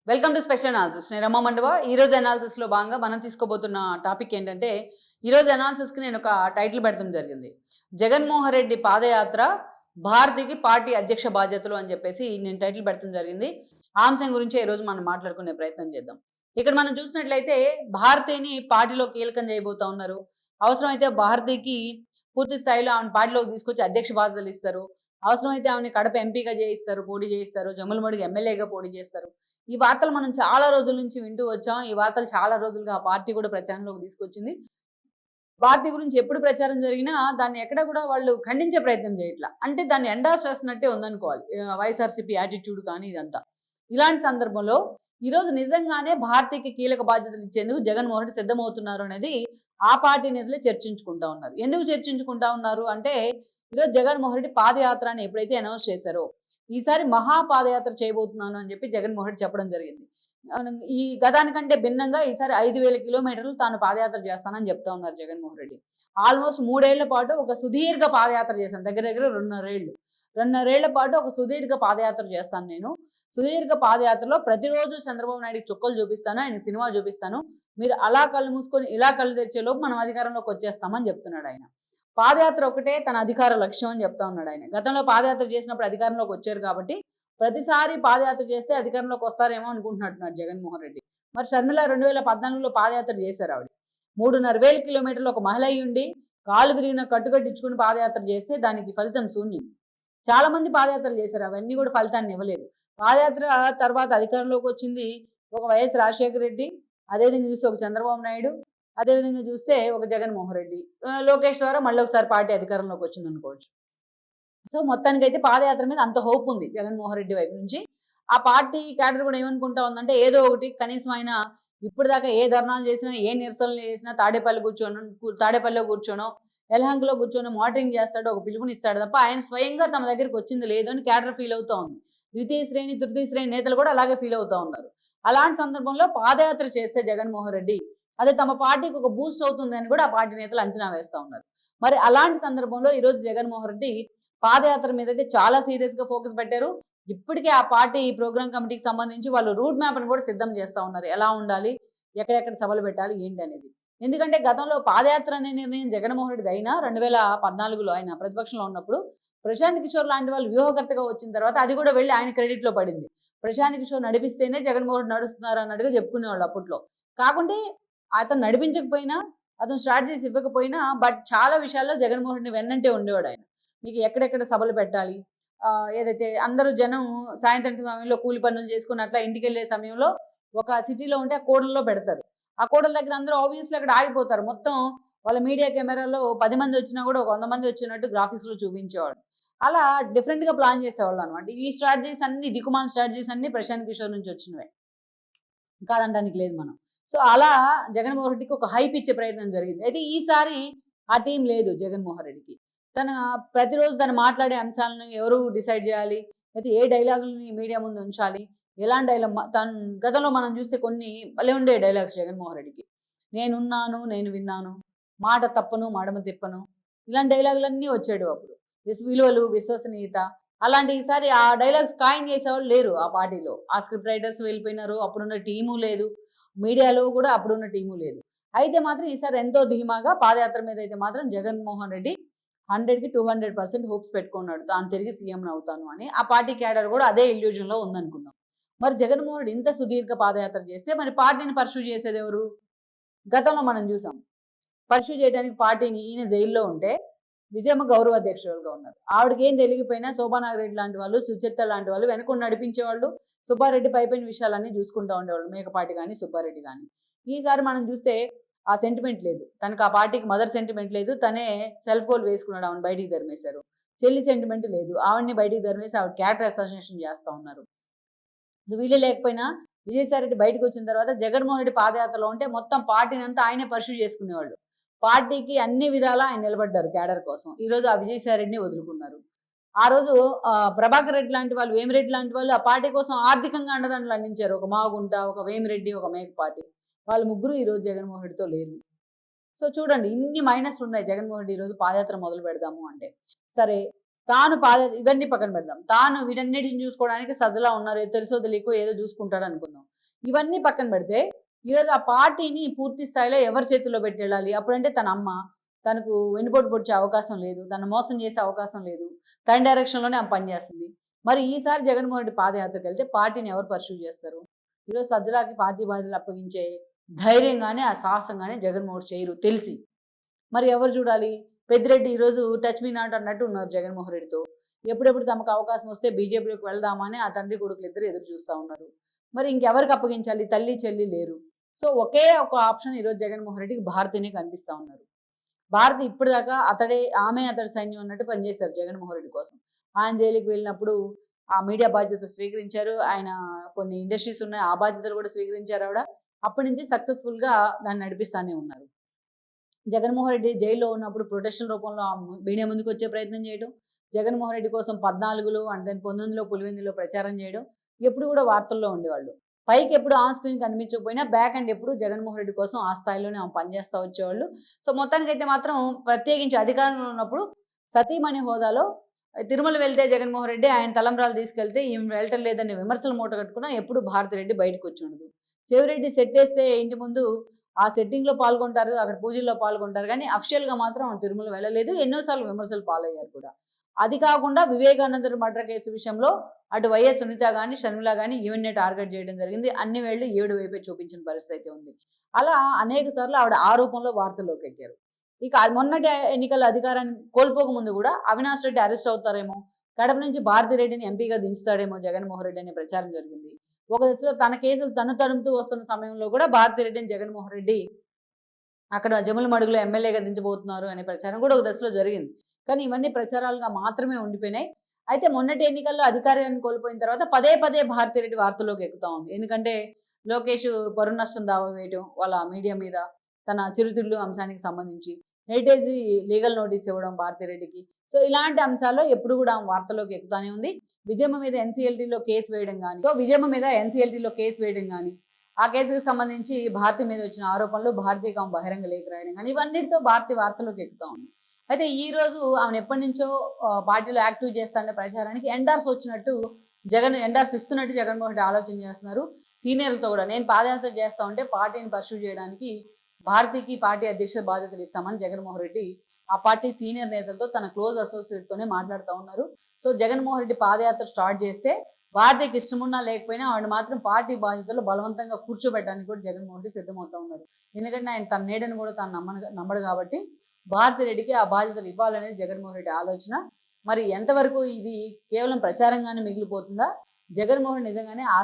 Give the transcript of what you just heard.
Welcome to special analysis. నేను రమ్మ మండవ. ఈరోజు అనాలిసిస్లో భాగంగా మనం తీసుకోబోతున్న టాపిక్ ఏంటంటే, ఈరోజు అనాలిసిస్కి నేను ఒక టైటిల్ పెడతాం జరిగింది. జగన్మోహన్ రెడ్డి పాదయాత్ర భారతికి పార్టీ అధ్యక్ష బాధ్యతలు అని చెప్పేసి నేను టైటిల్ పెడతాం జరిగింది. ఆ అంశం గురించి ఈరోజు మనం మాట్లాడుకునే ప్రయత్నం చేద్దాం. ఇక్కడ మనం చూసినట్లయితే భారతిని పార్టీలో కీలకం చేయబోతా ఉన్నారు. అవసరమైతే భారతికి పూర్తి స్థాయిలో ఆమెను పార్టీలోకి తీసుకొచ్చి అధ్యక్ష బాధ్యతలు ఇస్తారు. అవసరమైతే ఆమెని కడప ఎంపీగా చేయిస్తారు, పోటీ చేయిస్తారు. జమ్ములమడుగు ఎమ్మెల్యేగా పోటీ చేస్తారు. ఈ వార్తలు మనం చాలా రోజుల నుంచి వింటూ వచ్చాం. ఈ వార్తలు చాలా రోజులుగా ఆ పార్టీ కూడా ప్రచారంలోకి తీసుకొచ్చింది. పార్టీ గురించి ఎప్పుడు ప్రచారం జరిగినా దాన్ని ఎక్కడ కూడా వాళ్ళు ఖండించే ప్రయత్నం చేయట్లా. అంటే దాన్ని ఎండార్స్ చేస్తున్నట్టే ఉందనుకోవాలి. వైఎస్ఆర్సీపీ యాటిట్యూడ్ కానీ ఇదంతా. ఇలాంటి సందర్భంలో ఈరోజు నిజంగానే భారతీయకి కీలక బాధ్యతలు ఇచ్చేందుకు జగన్మోహన్ రెడ్డి సిద్ధమవుతున్నారు అనేది ఆ పార్టీ నేతలే చర్చించుకుంటా ఉన్నారు. ఎందుకు చర్చించుకుంటా ఉన్నారు అంటే, ఈరోజు జగన్మోహన్ రెడ్డి పాదయాత్ర అని ఎప్పుడైతే అనౌన్స్ చేశారో, ఈసారి మహాపాదయాత్ర చేయబోతున్నాను అని చెప్పి జగన్మోహన్ రెడ్డి చెప్పడం జరిగింది. ఈ గతానికంటే భిన్నంగా ఈసారి 5,000 కిలోమీటర్లు తాను పాదయాత్ర చేస్తానని చెప్తా ఉన్నారు జగన్మోహన్ రెడ్డి. ఆల్మోస్ట్ 3 ఏళ్ల పాటు ఒక సుదీర్ఘ పాదయాత్ర చేశాను. దగ్గర దగ్గర 2.5 ఏళ్ళు. 2.5 ఏళ్ల పాటు ఒక సుదీర్ఘ పాదయాత్ర చేస్తాను నేను. సుదీర్ఘ పాదయాత్రలో ప్రతిరోజు చంద్రబాబు నాయుడికి చుక్కలు చూపిస్తాను, ఆయన సినిమా చూపిస్తాను. మీరు అలా కళ్ళు మూసుకొని ఇలా కళ్ళు తెరిచేలోపు మనం అధికారంలోకి వచ్చేస్తామని చెప్తున్నాడు ఆయన. పాదయాత్ర ఒకటే తన అధికార లక్ష్యం అని చెప్తా ఉన్నాడు ఆయన. గతంలో పాదయాత్ర చేసినప్పుడు అధికారంలోకి వచ్చారు కాబట్టి ప్రతిసారి పాదయాత్ర చేస్తే అధికారంలోకి వస్తారేమో అనుకుంటున్నట్టున్నారు జగన్మోహన్ రెడ్డి. మరి షర్మిల 2014లో పాదయాత్ర చేశారు ఆవిడ. 3,500 కిలోమీటర్లు ఒక మహిళ అయ్యుండి కాలు విరిగిన కట్టుకట్టించుకుని పాదయాత్ర చేస్తే దానికి ఫలితం శూన్యం. చాలా మంది పాదయాత్రలు చేశారు, అవన్నీ కూడా ఫలితాన్ని ఇవ్వలేదు. పాదయాత్ర తర్వాత అధికారంలోకి వచ్చింది ఒక వైఎస్ రాజశేఖర రెడ్డి, అదేవిధంగా చూస్తే ఒక చంద్రబాబు నాయుడు, అదేవిధంగా చూస్తే ఒక జగన్మోహన్ రెడ్డి, లోకేష్ ద్వారా మళ్ళీ ఒకసారి పార్టీ అధికారంలోకి వచ్చింది అనుకోవచ్చు. సో మొత్తానికైతే పాదయాత్ర మీద అంత హోప్ ఉంది జగన్మోహన్ రెడ్డి వైపు నుంచి. ఆ పార్టీ క్యాడర్ కూడా ఏమనుకుంటా ఉందంటే, ఏదో ఒకటి కనీసం ఆయన ఇప్పుడు దాకా ఏ ధర్నాలు చేసినా, ఏ నిరసనలు చేసినా తాడేపల్లిలో కూర్చోనో, యలహంకలో కూర్చొని మానిటరింగ్ చేస్తాడు, ఒక పిలుపునిస్తాడు తప్ప ఆయన స్వయంగా తమ దగ్గరికి వచ్చింది లేదు అని క్యాడర్ ఫీల్ అవుతా ఉంది. ద్వితీయ శ్రేణి, తృతీయ శ్రేణి నేతలు కూడా అలాగే ఫీల్ అవుతా ఉన్నారు. అలాంటి సందర్భంలో పాదయాత్ర చేస్తే జగన్మోహన్ రెడ్డి అది తమ పార్టీకి ఒక బూస్ట్ అవుతుందని కూడా ఆ పార్టీ నేతలు అంచనా వేస్తూ ఉన్నారు. మరి అలాంటి సందర్భంలో ఈరోజు జగన్మోహన్ రెడ్డి పాదయాత్ర మీద అయితే చాలా సీరియస్గా ఫోకస్ పెట్టారు. ఇప్పటికే ఆ పార్టీ ప్రోగ్రామ్ కమిటీకి సంబంధించి వాళ్ళు రూట్ మ్యాప్ని కూడా సిద్ధం చేస్తూ ఉన్నారు. ఎలా ఉండాలి, ఎక్కడెక్కడ సభలు పెట్టాలి, ఏంటి అనేది. ఎందుకంటే గతంలో పాదయాత్ర అనే నిర్ణయం జగన్మోహన్ రెడ్డి అయినా 2014లో ఆయన ప్రతిపక్షంలో ఉన్నప్పుడు ప్రశాంత్ కిషోర్ లాంటి వాళ్ళు వ్యూహకర్తగా వచ్చిన తర్వాత అది కూడా వెళ్ళి ఆయన క్రెడిట్లో పడింది. ప్రశాంత్ కిషోర్ నడిపిస్తేనే జగన్మోహన్ రెడ్డి నడుస్తున్నారు అన్నట్టుగా చెప్పుకునేవాళ్ళు అప్పట్లో. కాకుంటే అతను నడిపించకపోయినా, అతను స్ట్రాటజీస్ ఇవ్వకపోయినా, బట్ చాలా విషయాల్లో జగన్మోహన్ రెడ్డిని వెన్నంటే ఉండేవాడు ఆయన. మీకు ఎక్కడెక్కడ సభలు పెట్టాలి, ఏదైతే అందరూ జనం సాయంత్రం సమయంలో కూలి పనులు చేసుకుని అట్లా ఇంటికి వెళ్ళే సమయంలో ఒక సిటీలో ఉంటే ఆ కూడల్లో పెడతారు. ఆ కూడల దగ్గర అందరూ ఆబ్వియస్లీ అక్కడ ఆగిపోతారు. మొత్తం వాళ్ళ మీడియా కెమెరాలో 10 మంది వచ్చినా కూడా ఒక 100 మంది వచ్చినట్టు గ్రాఫిక్స్లో చూపించేవాడు. అలా డిఫరెంట్గా ప్లాన్ చేసేవాళ్ళు అనమాట. ఈ స్ట్రాటజీస్ అన్ని, దిక్కుమాల స్ట్రాటజీస్ అన్ని ప్రశాంత్ కిషోర్ నుంచి వచ్చినవే, కాదనడానికి లేదు మనం. సో అలా జగన్మోహన్ రెడ్డికి ఒక హైప్ ఇచ్చే ప్రయత్నం జరిగింది. అయితే ఈసారి ఆ టీం లేదు జగన్మోహన్ రెడ్డికి. తన ప్రతిరోజు తను మాట్లాడే అంశాలను ఎవరు డిసైడ్ చేయాలి, అయితే ఏ డైలాగులని మీడియా ముందు ఉంచాలి, ఎలాంటి డైలాగ్. తను గతంలో మనం చూస్తే కొన్ని భలే ఉండే డైలాగ్స్ జగన్మోహన్ రెడ్డికి. నేనున్నాను, నేను విన్నాను, మాట తప్పను, మడమ తిప్పను, ఇలాంటి డైలాగులన్నీ వచ్చాడు అప్పుడు. విలువలు, విశ్వసనీయత, అలాంటి ఈసారి ఆ డైలాగ్స్ కాయిన్ చేసేవాళ్ళు లేరు ఆ పార్టీలో. ఆ స్క్రిప్ట్ రైటర్స్ వెళ్ళిపోయినారు, అప్పుడున్న టీము లేదు, మీడియాలో కూడా అప్పుడున్న టీము లేదు. అయితే మాత్రం ఈసారి ఎంతో ధీమాగా పాదయాత్ర మీద అయితే మాత్రం జగన్మోహన్ రెడ్డి 100కి 200% హోప్స్ పెట్టుకున్నాడు, తాను తిరిగి సీఎం అవుతాను అని. ఆ పార్టీ క్యాడర్ కూడా అదే ఇల్యూజన్లో ఉందనుకుందాం. మరి జగన్మోహన్ రెడ్డి ఇంత సుదీర్ఘ పాదయాత్ర చేస్తే మరి పార్టీని పర్సూ చేసేది ఎవరు? గతంలో మనం చూసాం. పర్సూ చేయడానికి పార్టీని ఈయన జైల్లో ఉంటే విజయమ్మ గౌరవ అధ్యక్షులుగా ఉన్నారు. ఆవిడకి ఏం తెలియకపోయినా శోభానాగరెడ్డి లాంటి వాళ్ళు, సుచిత్ర లాంటి వాళ్ళు వెనకుండా నడిపించేవాళ్ళు. సుబ్బారెడ్డి పైపోయిన విషయాలన్నీ చూసుకుంటూ ఉండేవాళ్ళు, మేకపాటి కానీ సుబ్బారెడ్డి కానీ. ఈసారి మనం చూస్తే ఆ సెంటిమెంట్ లేదు తనకు, ఆ పార్టీకి మదర్ సెంటిమెంట్ లేదు. తనే సెల్ఫ్ గోల్ వేసుకున్నాడు, ఆవిడ బయటికి ధర్మేశారు. చెల్లి సెంటిమెంట్ లేదు, ఆవిడని బయటికి ధర్మేసి ఆవిడ క్యారెక్టర్ అసోసియేషన్ చేస్తూ ఉన్నారు. వీళ్ళు లేకపోయినా విజయసాయి రెడ్డి బయటకు వచ్చిన తర్వాత జగన్మోహన్ రెడ్డి పాదయాత్రలో ఉంటే మొత్తం పార్టీని అంతా ఆయనే పర్సూ చేసుకునేవాళ్ళు. పార్టీకి అన్ని విధాలా ఆయన నిలబడ్డారు క్యాడర్ కోసం. ఈరోజు ఆ విజయసాయి రెడ్డిని వదులుకున్నారు. ఆ రోజు ప్రభాకర్ రెడ్డి లాంటి వాళ్ళు, వేమిరెడ్డి లాంటి వాళ్ళు ఆ పార్టీ కోసం ఆర్థికంగా అండదండలు అందించారు. ఒక మాగుంట, ఒక వేమిరెడ్డి, ఒక మేకపాటి, వాళ్ళు ముగ్గురు ఈరోజు జగన్మోహన్ రెడ్డితో లేరు. సో చూడండి, ఇన్ని మైనస్లు ఉన్నాయి జగన్మోహన్ రెడ్డి ఈరోజు పాదయాత్ర మొదలు పెడదాము అంటే. సరే, తాను ఇవన్నీ పక్కన పెడదాం, తాను వీటన్నిటిని చూసుకోవడానికి సజ్జలా ఉన్నారు, ఏదో తెలుసో తెలియకో ఏదో చూసుకుంటాడు అనుకుందాం. ఇవన్నీ పక్కన పెడితే ఈరోజు ఆ పార్టీని పూర్తి స్థాయిలో ఎవరి చేతుల్లో పెట్టి వెళ్ళాలి? అప్పుడంటే తన అమ్మ తనకు వెన్నుపోటు పొడిచే అవకాశం లేదు, తను మోసం చేసే అవకాశం లేదు, తన డైరెక్షన్లోనే ఆమె పనిచేస్తుంది. మరి ఈసారి జగన్మోహన్ రెడ్డి పాదయాత్రకు వెళ్తే పార్టీని ఎవరు పర్సూ చేస్తారు? ఈరోజు సజ్జలాకి పార్టీ బాధ్యతలు అప్పగించే ధైర్యం కానీ ఆ సాహసం కానీ జగన్మోహన్ చేయరు తెలిసి. మరి ఎవరు చూడాలి? పెద్దిరెడ్డి ఈరోజు టచ్ మీ నాట్ అన్నట్టు ఉన్నారు జగన్మోహన్ రెడ్డితో. ఎప్పుడెప్పుడు తమకు అవకాశం వస్తే బీజేపీలోకి వెళ్దామా అని ఆ తండ్రి కొడుకులు ఇద్దరు ఎదురు చూస్తూ ఉన్నారు. మరి ఇంకెవరికి అప్పగించాలి? తల్లి చెల్లి లేరు. సో ఒకే ఒక ఆప్షన్ ఈరోజు జగన్మోహన్ రెడ్డికి భారతినే కనిపిస్తూ ఉన్నారు. భారతి ఇప్పటిదాకా ఆమె అతడి సైన్యం అన్నట్టు పనిచేశారు జగన్మోహన్ రెడ్డి కోసం. ఆయన జైలుకి వెళ్ళినప్పుడు ఆ మీడియా బాధ్యత స్వీకరించారు. ఆయన కొన్ని ఇండస్ట్రీస్ ఉన్నాయి, ఆ బాధ్యతలు కూడా స్వీకరించారు ఆవిడ. అప్పటి నుంచి సక్సెస్ఫుల్గా దాన్ని నడిపిస్తూనే ఉన్నారు. జగన్మోహన్ రెడ్డి జైల్లో ఉన్నప్పుడు ప్రొటెక్షన్ రూపంలో మీడియా ముందుకు వచ్చే ప్రయత్నం చేయడం, జగన్మోహన్ రెడ్డి కోసం 14లో అండ్ దెన్ 19లో పులివెందులో ప్రచారం చేయడం, ఎప్పుడు కూడా వార్తల్లో ఉండేవాళ్ళు. పైకి ఎప్పుడు ఆన్ స్క్రీన్ కనిపించకపోయినా బ్యాక్ అండ్ ఎప్పుడు జగన్మోహన్ రెడ్డి కోసం ఆ స్థాయిలోనే ఆమె పనిచేస్తూ వచ్చేవాళ్ళు. సో మొత్తానికైతే మాత్రం ప్రత్యేకించి అధికారంలో ఉన్నప్పుడు సతీమణి హోదాలో తిరుమల వెళ్తే జగన్మోహన్ రెడ్డి ఆయన తలంబ్రాలు తీసుకెళ్తే ఈమె వెళ్ళటం లేదని విమర్శలు మూట కట్టుకున్నా ఎప్పుడు భారతిరెడ్డి బయటకు వచ్చి ఉండదు. చెవిరెడ్డి సెట్ వేస్తే ఇంటి ముందు ఆ సెట్టింగ్లో పాల్గొంటారు, అక్కడ పూజల్లో పాల్గొంటారు, కానీ అఫిషియల్గా మాత్రం తిరుమల వెళ్ళలేదు. ఎన్నోసార్లు విమర్శలు పాలయ్యారు కూడా. అది కాకుండా వివేకానంద మర్డర్ కేసు విషయంలో అటు వైఎస్ సునీత కానీ షర్మిల కానీ ఈవెన్నే టార్గెట్ చేయడం జరిగింది. అన్ని వేళ్ళు ఏడు వైపే చూపించిన పరిస్థితి అయితే ఉంది. అలా అనేక సార్లు ఆవిడ ఆ రూపంలో వార్తల్లోకి ఎక్కారు. ఇక మొన్నటి ఎన్నికల అధికారాన్ని కోల్పోక ముందు కూడా అవినాష్ రెడ్డి అరెస్ట్ అవుతారేమో, కడప నుంచి భారతిరెడ్డిని ఎంపీగా దించుతాడేమో జగన్మోహన్ రెడ్డి అనే ప్రచారం జరిగింది. ఒక దశలో తన కేసులు తరుముతూ వస్తున్న సమయంలో కూడా భారతిరెడ్డిని జగన్మోహన్ రెడ్డి అక్కడ జముల మడుగులో ఎమ్మెల్యేగా దించబోతున్నారు అనే ప్రచారం కూడా ఒక దశలో జరిగింది. కానీ ఇవన్నీ ప్రచారాలుగా మాత్రమే ఉండిపోయినాయి. అయితే మొన్నటి ఎన్నికల్లో అధికారాన్ని కోల్పోయిన తర్వాత పదే పదే భారతిరెడ్డి వార్తల్లోకి ఎక్కుతా ఉంది. ఎందుకంటే లోకేష్ పరువు నష్టం దావా వేయటం వాళ్ళ మీడియా మీద, తన చిరుతిళ్ళు అంశానికి సంబంధించి హెరిటేజ్ లీగల్ నోటీస్ ఇవ్వడం భారతిరెడ్డికి. సో ఇలాంటి అంశాల్లో ఎప్పుడు కూడా వార్తల్లోకి ఎక్కుతానే ఉంది. విజయమ్మ మీద ఎన్సీఎల్టీలో కేసు వేయడం కానీ, ఆ కేసుకు సంబంధించి భారతి మీద వచ్చిన ఆరోపణలు, భారతీకి ఆమె బహిరంగ లేఖ రాయడం కానీ, ఇవన్నిటితో భారతి వార్తల్లోకి ఎక్కుతా ఉంది. అయితే ఈ రోజు ఆమెను ఎప్పటి నుంచో పార్టీలో యాక్టివ్ చేస్తానే ప్రచారానికి ఎండార్స్ ఇస్తున్నట్టు జగన్మోహన్ రెడ్డి ఆలోచన చేస్తున్నారు. సీనియర్లతో కూడా నేను పాదయాత్ర చేస్తా ఉంటే పార్టీని పర్సూ చేయడానికి భారతికి పార్టీ అధ్యక్ష బాధ్యతలు ఇస్తామని జగన్మోహన్ రెడ్డి ఆ పార్టీ సీనియర్ నేతలతో తన క్లోజ్ అసోసియేట్తోనే మాట్లాడుతూ ఉన్నారు. సో జగన్మోహన్ రెడ్డి పాదయాత్ర స్టార్ట్ చేస్తే భారతికి ఇష్టమున్నా లేకపోయినా ఆవిడ మాత్రం పార్టీ బాధ్యతలు బలవంతంగా కూర్చోబెట్టడానికి కూడా జగన్మోహన్ రెడ్డి సిద్ధమవుతా ఉన్నారు. ఎందుకంటే ఆయన తన నీడని కూడా తాను నమ్మడు కాబట్టి భారతిరెడ్డికి ఆ బాధ్యతలు ఇవ్వాలనేది జగన్మోహన్ రెడ్డి ఆలోచన. మరి ఎంతవరకు ఇది కేవలం ప్రచారంగానే మిగిలిపోతుందా, జగన్మోహన్ నిజంగానే ఆ